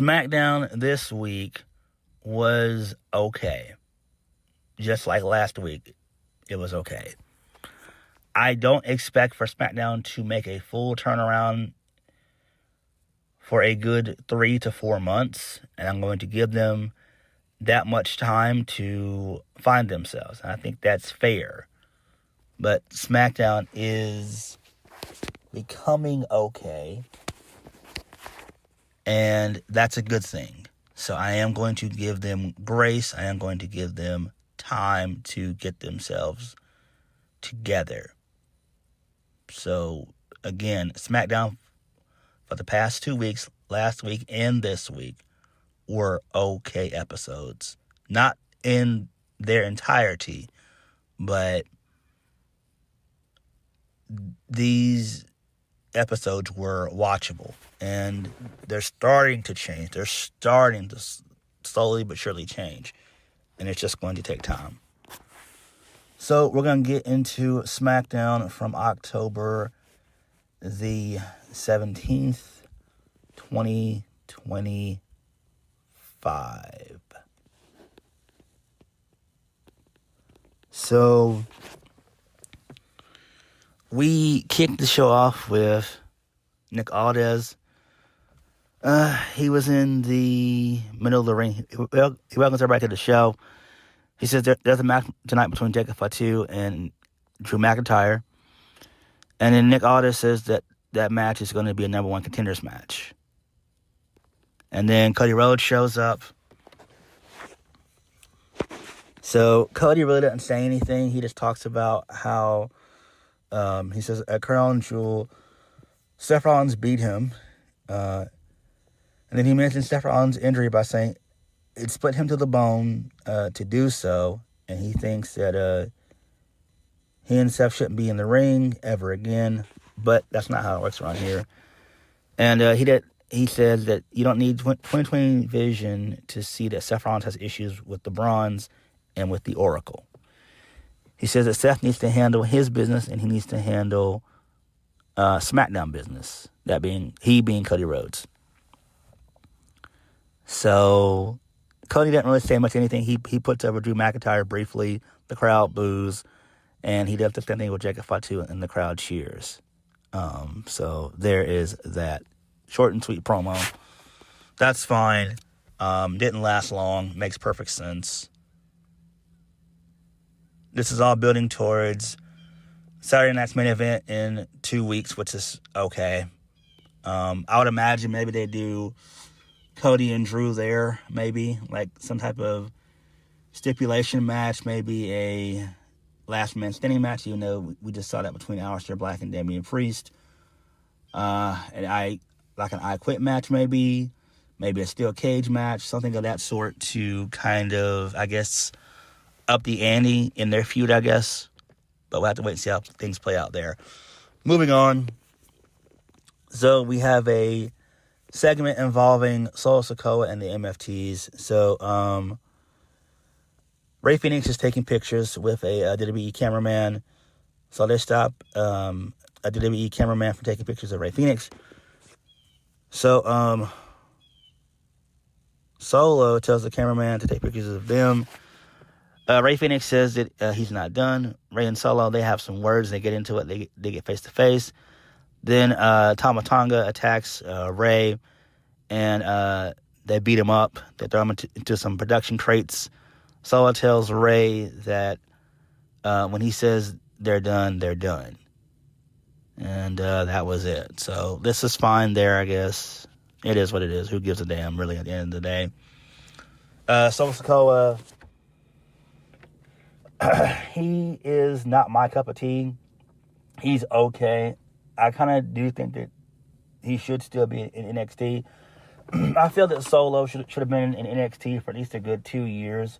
SmackDown this week was okay. Just like last week, it was okay. I don't expect for SmackDown to make a full turnaround for a good 3 to 4 months, and I'm going to give them that much time to find themselves. And I think that's fair. But SmackDown is becoming okay, and that's a good thing. So I am going to give them grace. I am going to give them time to get themselves together. So, again, SmackDown for the past 2 weeks, last week and this week, were okay episodes. Not in their entirety, but these episodes were watchable. And they're starting to change. They're starting to slowly but surely change. And it's just going to take time. So we're going to get into SmackDown from October the 17th, 2025. So we kicked the show off with Nick Aldis. He was in the middle of the ring. He welcomes everybody to the show. He says there's a match tonight between Jacob Fatu and Drew McIntyre. And then Nick Aldis says that match is going to be a number one contenders match. And then Cody Rhodes shows up. So Cody really doesn't say anything. He just talks about how, he says, at Crown Jewel, Seth Rollins beat him. And then he mentions Seth Rollins' injury by saying it split him to the bone to do so. And he thinks that he and Seth shouldn't be in the ring ever again. But that's not how it works around here. And he says that you don't need 20/20 vision to see that Seth Rollins has issues with the Bronze and with the Oracle. He says that Seth needs to handle his business and he needs to handle SmackDown business. That being Cody Rhodes. So Cody didn't really say much anything. He puts over Drew McIntyre briefly. The crowd boos. And he does the same thing with Jacob Fatu and the crowd cheers. So there is that short and sweet promo. That's fine. Didn't last long. Makes perfect sense. This is all building towards Saturday night's main event in 2 weeks, which is okay. I would imagine maybe they do Cody and Drew there, maybe like some type of stipulation match, maybe a last man standing match. You know, we just saw that between Aleister Black and Damian Priest. An I Quit match, maybe a steel cage match, something of that sort to kind of, I guess, up the ante in their feud, I guess. But we'll have to wait and see how things play out there. Moving on. So we have a segment involving Solo Sikoa and the MFTs. So Ray Phoenix is taking pictures with a WWE cameraman. So they stop a WWE cameraman from taking pictures of Ray Phoenix. So Solo tells the cameraman to take pictures of them. Ray Phoenix says that he's not done. Ray and Solo, they have some words. They get into it. They get face to face. Then Tama Tonga attacks Ray, and they beat him up. They throw him into some production crates. Solo tells Ray that when he says they're done, they're done. And that was it. So this is fine there, I guess. It is what it is. Who gives a damn, really, at the end of the day. Solo Sikoa, he is not my cup of tea. He's okay. I kind of do think that he should still be in NXT. I feel that Solo should have been in NXT for at least a good 2 years.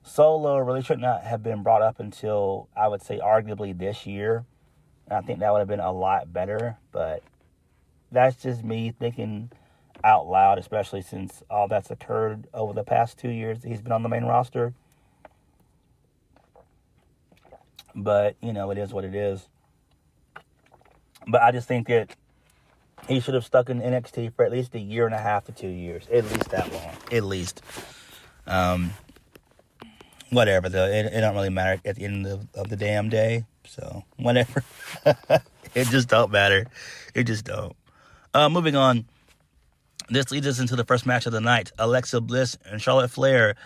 Solo really should not have been brought up until, I would say, arguably this year. And I think that would have been a lot better. But that's just me thinking out loud, especially since all that's occurred over the past 2 years. He's been on the main roster. But, you know, it is what it is. But I just think that He should have stuck in NXT for at least 1.5 to 2 years. At least that long. At least. Whatever, though. It don't really matter at the end of the damn day. So, whatever. It just don't matter. It just don't. Moving on. This leads us into the first match of the night. Alexa Bliss and Charlotte Flair.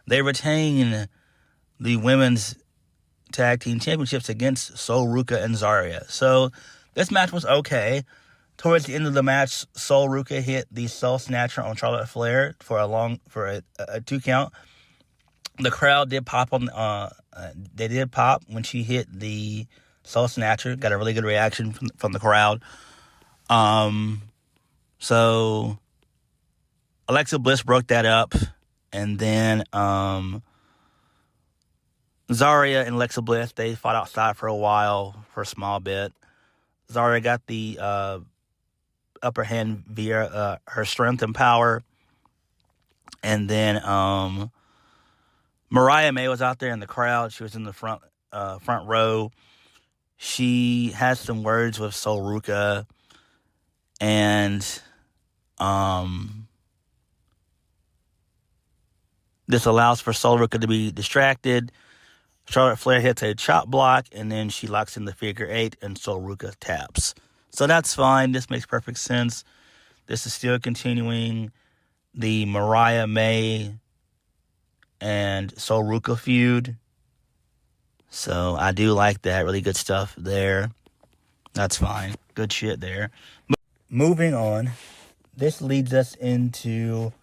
They retain the women's tag team championships against Sol Ruca and Zarya. So, this match was okay. Towards the end of the match, Sol Ruca hit the Soul Snatcher on Charlotte Flair for a 2 count. The crowd did pop they did pop when she hit the Soul Snatcher. Got a really good reaction from the crowd. So Alexa Bliss broke that up, and then Zarya and Alexa Bliss, they fought outside for a while, for a small bit. Zarya got the upper hand via her strength and power. And then Mariah May was out there in the crowd. She was in the front row. She had some words with Sol Ruca, and this allows for Sol Ruca to be distracted. Charlotte Flair hits a chop block, and then she locks in the figure 8, and Sol Ruca taps. So that's fine. This makes perfect sense. This is still continuing the Mariah May and Sol Ruca feud. So I do like that. Really good stuff there. That's fine. Good shit there. Moving on. This leads us into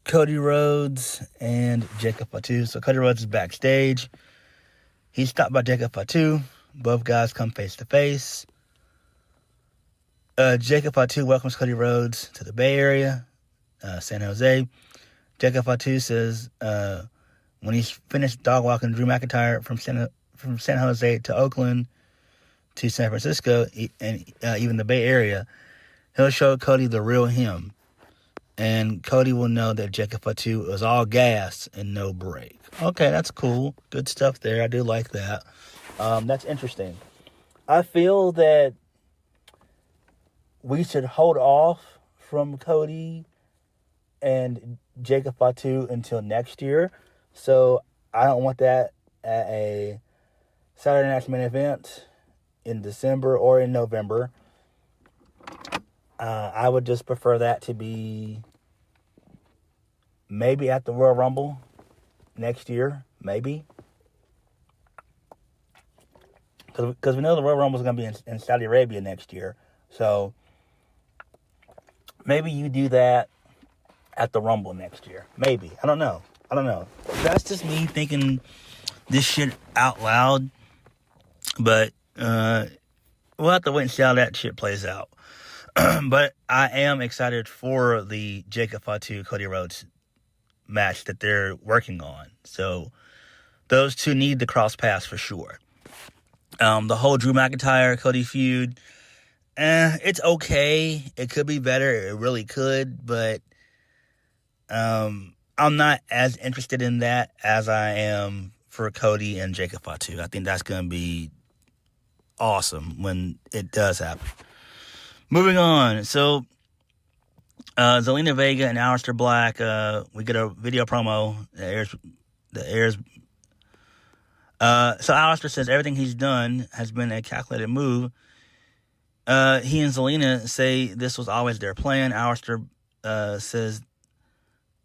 Cody Rhodes and Jacob Fatu. So Cody Rhodes is backstage. He's stopped by Jacob Fatu. Both guys come face to face. Jacob Fatu welcomes Cody Rhodes to the Bay Area, San Jose. Jacob Fatu says when he's finished dog walking Drew McIntyre from San Jose to Oakland to San Francisco and even the Bay Area, he'll show Cody the real him. And Cody will know that Jacob Fatu was all gas and no break. Okay, that's cool. Good stuff there. I do like that. That's interesting. I feel that we should hold off from Cody and Jacob Fatu until next year. So I don't want that at a Saturday Night's Main Event in December or in November. I would just prefer that to be maybe at the Royal Rumble next year. Maybe. Because we know the Royal Rumble is going to be in Saudi Arabia next year. So maybe you do that at the Rumble next year. Maybe. I don't know. That's just me thinking this shit out loud. But we'll have to wait and see how that shit plays out. But I am excited for the Jacob Fatu Cody Rhodes match that they're working on. So those two need to cross paths for sure. The whole Drew McIntyre Cody feud, it's okay. It could be better. It really could, but I'm not as interested in that as I am for Cody and Jacob Fatu. I think that's going to be awesome when it does happen. Moving on. So, Zelina Vega and Aleister Black, we get a video promo that airs. So Aleister says everything he's done has been a calculated move. He and Zelina say this was always their plan. Aleister says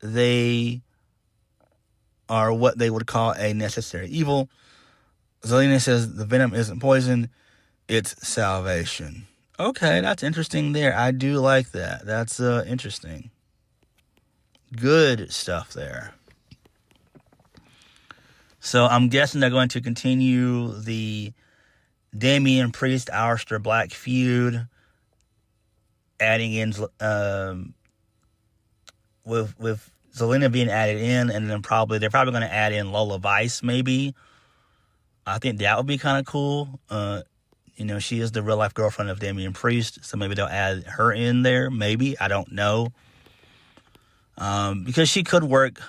they are what they would call a necessary evil. Zelina says the venom isn't poison, it's salvation. Okay, that's interesting there. I do like that. That's interesting. Good stuff there. So I'm guessing they're going to continue the Damian Priest Aleister Black feud, adding in with Zelina being added in, and then they're probably going to add in Lola Vice maybe. I think that would be kind of cool. She is the real life girlfriend of Damian Priest, so maybe they'll add her in there. Maybe, I don't know, because she could work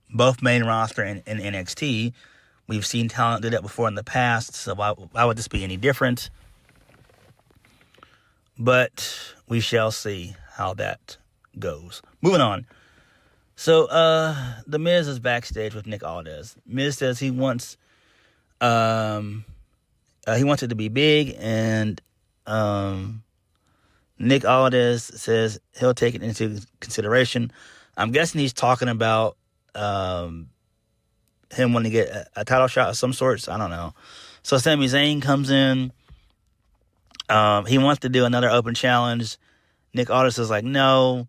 both main roster and NXT. We've seen talent do that before in the past, so why would this be any different? But we shall see how that goes. Moving on. So, The Miz is backstage with Nick Aldis. Miz says he wants it to be big, and Nick Aldis says he'll take it into consideration. I'm guessing he's talking about him wanting to get a title shot of some sorts. I don't know. So Sami Zayn comes in. He wants to do another open challenge. Nick Aldis is like, no.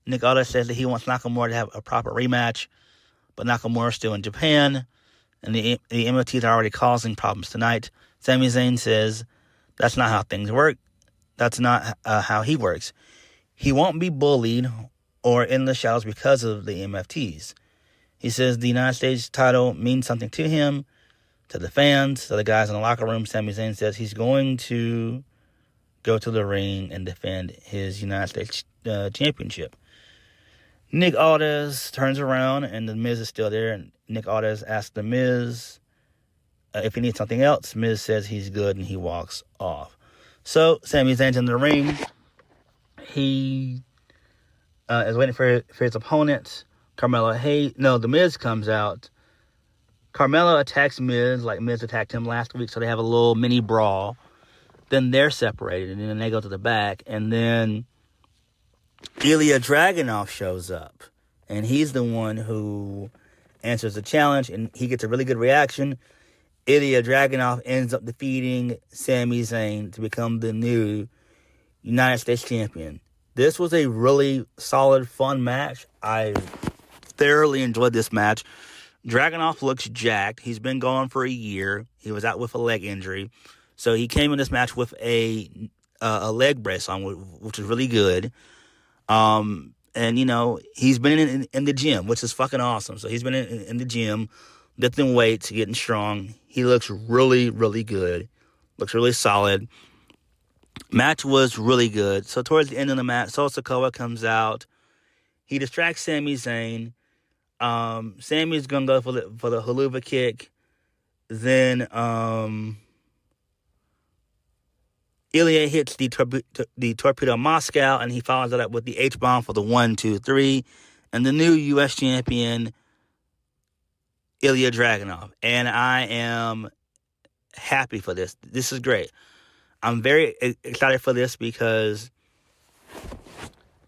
Nick Aldis says that he wants Nakamura to have a proper rematch, but Nakamura's still in Japan, and the MFTs are already causing problems tonight. Sami Zayn says that's not how things work. That's not how he works. He won't be bullied or in the shadows because of the MFTs. He says the United States title means something to him, to the fans, to the guys in the locker room. Sami Zayn says he's going to go to the ring and defend his United States championship. Nick Aldis turns around, and The Miz is still there. And Nick Aldis asks The Miz if he needs something else. Miz says he's good, and he walks off. So Sami Zayn's in the ring. He is waiting for his opponent, Carmelo Hayes. No, The Miz comes out. Carmelo attacks Miz like Miz attacked him last week, so they have a little mini brawl. Then they're separated, and then they go to the back, and then Ilja Dragunov shows up, and he's the one who answers the challenge, and he gets a really good reaction. Ilja Dragunov ends up defeating Sami Zayn to become the new United States champion. This was a really solid, fun match. I thoroughly enjoyed this match. Dragunov looks jacked. He's been gone for a year. He was out with a leg injury. So he came in this match with a leg brace on, which is really good. And, you know, he's been in the gym, which is fucking awesome. So he's been in the gym, lifting weights, getting strong. He looks really, really good. Looks really solid. Match was really good. So towards the end of the match, Solo Sikoa comes out. He distracts Sami Zayn. Sami's going to go for the haluva kick. Then Ilja hits the Torpedo Moscow, and he follows it up with the H-bomb for the 1, 2, 3. And the new U.S. champion, Ilja Dragunov. And I am happy for this. This is great. I'm very excited for this because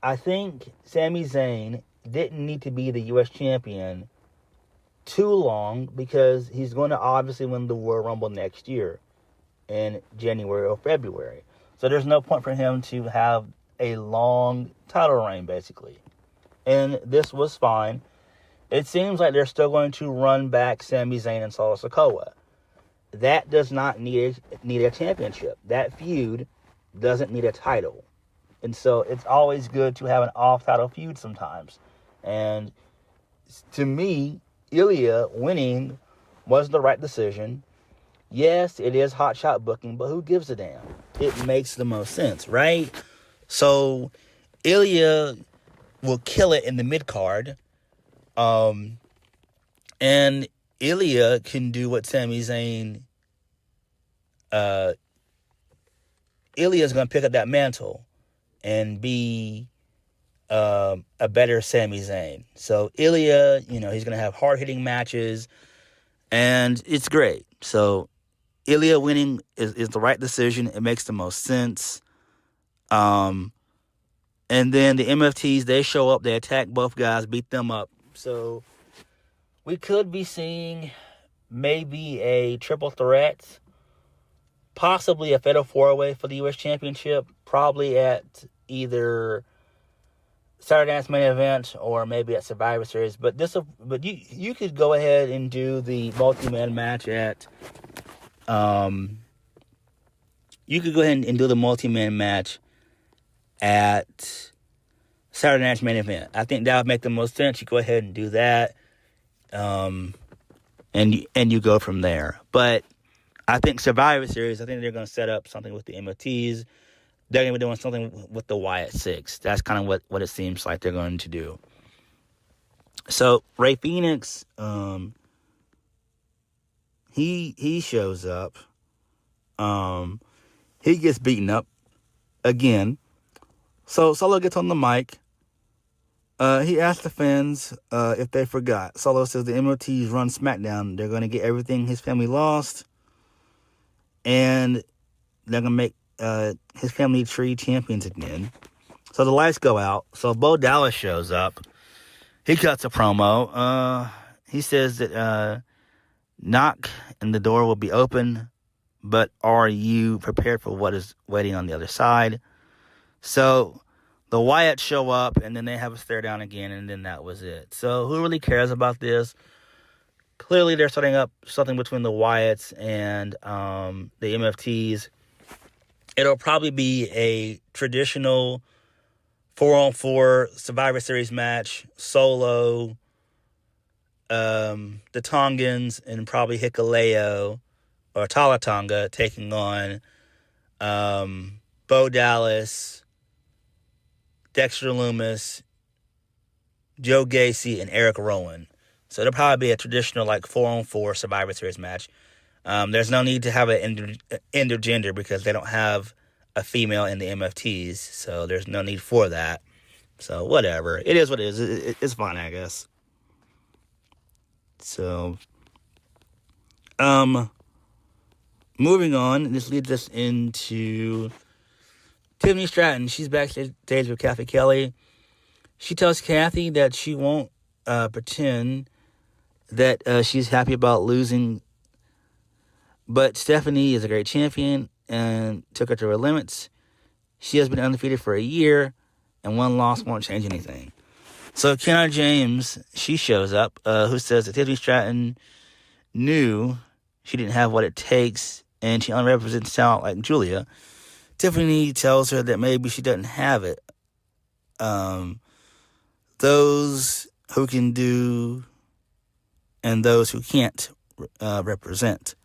I think Sami Zayn didn't need to be the U.S. champion too long because he's going to obviously win the Royal Rumble next year in January or February. So there's no point for him to have a long title reign, basically. And this was fine. It seems like they're still going to run back Sami Zayn and Solo Sikoa. That does not need a championship. That feud doesn't need a title. And so it's always good to have an off-title feud sometimes. And to me, Ilja winning was the right decision. Yes, it is hot shot booking, but who gives a damn? It makes the most sense, right? So Ilja will kill it in the mid-card. And Ilja can do what Sami Zayn... Ilja's going to pick up that mantle and be a better Sami Zayn. So Ilja, you know, he's going to have hard-hitting matches, and it's great. So Ilja winning is the right decision. It makes the most sense. And then the MFTs, they show up, they attack both guys, beat them up. So we could be seeing maybe a triple threat, possibly a fatal four-way for the U.S. Championship, probably at either Saturday Night's Main Event or maybe at Survivor Series. But you could go ahead and do the multi-man match at you could go ahead and do the multi-man match at Saturday Night's Main Event. I think that would make the most sense. You go ahead and do that, and you go from there. But I think Survivor Series, I think they're going to set up something with the MOTs. They're going to be doing something with the Wyatt Sicks. That's kind of what it seems like they're going to do. So Rey Fenix, he shows up. He gets beaten up again. So Solo gets on the mic. He asks the fans if they forgot. Solo says the MOTs run SmackDown. They're going to get everything his family lost. And they're going to make his family tree champions again. So the lights go out. So Bo Dallas shows up. He cuts a promo. He says that knock and the door will be open, but are you prepared for what is waiting on the other side? So the Wyatts show up, and then they have a stare down again, and then that was it. So who really cares about this? Clearly, they're setting up something between the Wyatts and the MFTs. It'll probably be a traditional 4-on-4 Survivor Series match. Solo, the Tongans, and probably Hikuleo or Talatonga taking on Bo Dallas, Dexter Lumis, Joe Gacy, and Eric Rowan. So it'll probably be a traditional 4-on-4 Survivor Series match. There's no need to have an intergender because they don't have a female in the MFTs, so there's no need for that. So whatever. It is what it is. It's fine, I guess. So, moving on, this leads us into Tiffany Stratton. She's backstage with Kathy Kelly. She tells Kathy that she won't pretend that she's happy about losing, but Stephanie is a great champion and took her to her limits. She has been undefeated for a year, and one loss won't change anything. So Kiana James, she shows up, who says that Tiffany Stratton knew she didn't have what it takes, and she only represents talent like Julia. Tiffany tells her that maybe she doesn't have it. Those who can do and those who can't represent.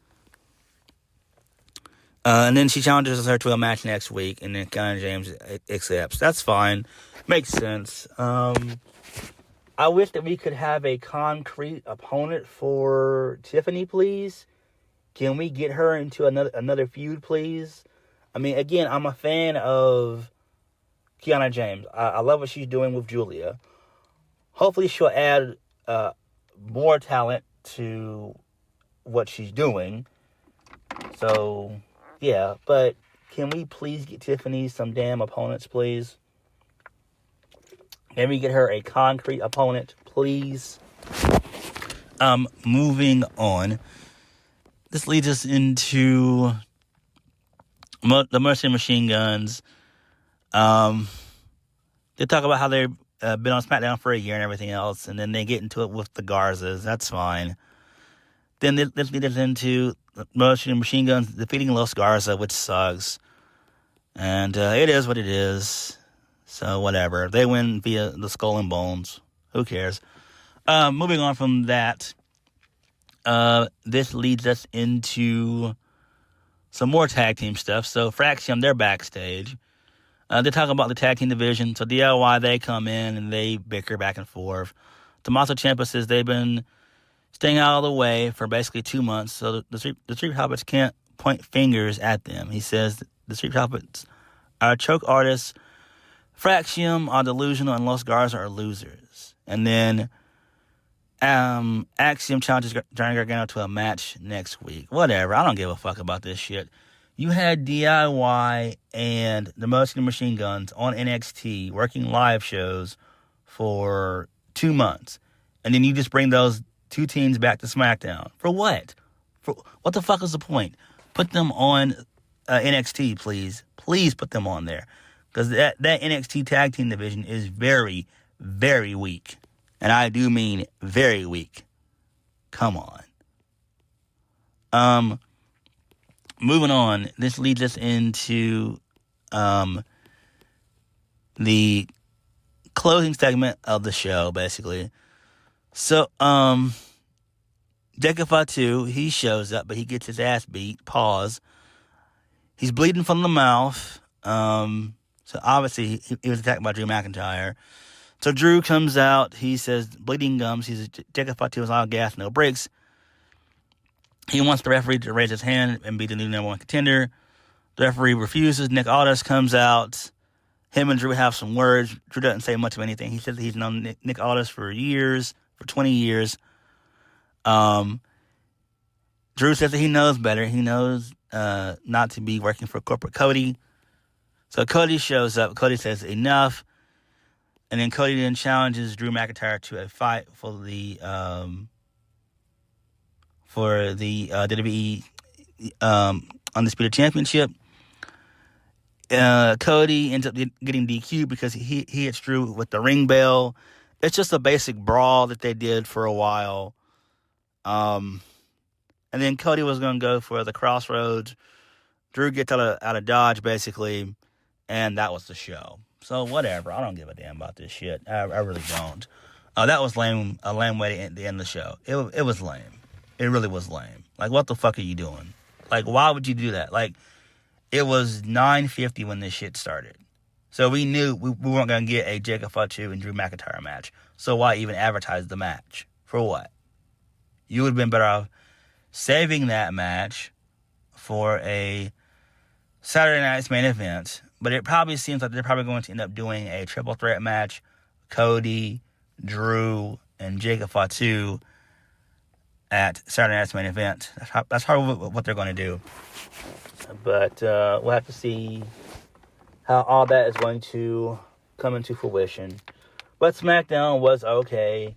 And then she challenges her to a match next week, and then Kiana James accepts. That's fine. Makes sense. I wish that we could have a concrete opponent for Tiffany, please. Can we get her into another feud, please? I mean, again, I'm a fan of Kiana James. I love what she's doing with Julia. Hopefully she'll add more talent to what she's doing. So, yeah. But can we please get Tiffany some damn opponents, please? Can we get her a concrete opponent, please? Moving on. This leads us into the Mercy Machine Guns. They talk about how they've been on SmackDown for a year and everything else, and then they get into it with the Garzas. That's fine. Then this leads us into the Mercy Machine Guns defeating Los Garza, which sucks. And it is what it is. So whatever. They win via the Skull and Bones. Who cares? Moving on from that, this leads us into some more tag team stuff. So Fraxium, they're backstage. They talk about the tag team division. So DIY, they come in and they bicker back and forth. Tommaso Ciampa says they've been staying out of the way for basically 2 months. So the Street Profits can't point fingers at them. He says the Street Profits are choke artists. Fraxium are delusional, and Los Garza are losers. And then Axiom challenges Johnny Gargano to a match next week. Whatever. I don't give a fuck about this shit. You had DIY and the Mercy Machine Guns on NXT working live shows for 2 months. And then you just bring those two teams back to SmackDown. For what? For what the fuck is the point? Put them on NXT, please. Please put them on there. Because that NXT tag team division is very, very weak. And I do mean very weak. Come on. Moving on. This leads us into the closing segment of the show, basically. So, Jacob Fatu, he shows up, but he gets his ass beat. Pause. He's bleeding from the mouth. So obviously he was attacked by Drew McIntyre. So Drew comes out. He says, bleeding gums. He says, Jacob Fatu is all gas, no brakes. He wants the referee to raise his hand and be the new number one contender. The referee refuses. Nick Aldis comes out. Him and Drew have some words. Drew doesn't say much of anything. He says that he's known Nick Aldis for years, for 20 years. Drew says that he knows better. He knows not to be working for corporate Cody. So Cody shows up. Cody says enough. And then Cody then challenges Drew McIntyre to a fight for the WWE Undisputed Championship. Cody ends up getting DQ'd because he hits Drew with the ring bell. It's just a basic brawl that they did for a while. And then Cody was going to go for the Crossroads. Drew gets out of dodge, basically, and that was the show. So, whatever. I don't give a damn about this shit. I really don't. That was lame. A lame way to end the show. It was lame. It really was lame. Like, what the fuck are you doing? Like, why would you do that? Like, it was 9:50 when this shit started. So we knew we weren't going to get a Jacob Fatu and Drew McIntyre match. So why even advertise the match? For what? You would have been better off saving that match for a Saturday night's main event. But it probably seems like they're probably going to end up doing a triple threat match. Cody, Drew, and Jacob Fatu at Saturday night's main event. That's probably what they're going to do. But we'll have to see how all that is going to come into fruition. But SmackDown was okay.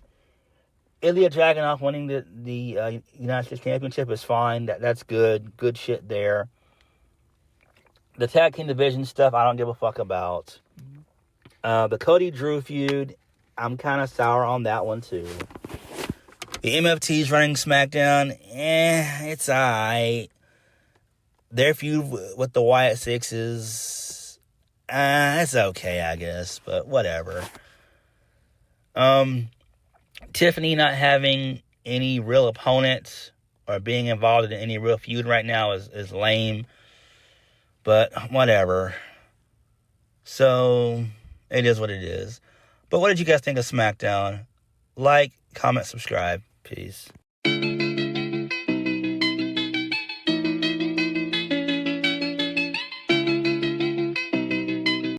Ilja Dragunov winning the United States Championship is fine. That's good. Good shit there. The tag team division stuff, I don't give a fuck about. The Cody Drew feud, I'm kind of sour on that one too. The MFT's running SmackDown, it's alright. Their feud with the Wyatt Sicks is, it's okay, I guess, but whatever. Tiffany not having any real opponents or being involved in any real feud right now is lame. But whatever. So, it is what it is. But what did you guys think of SmackDown? Like, comment, subscribe. Peace.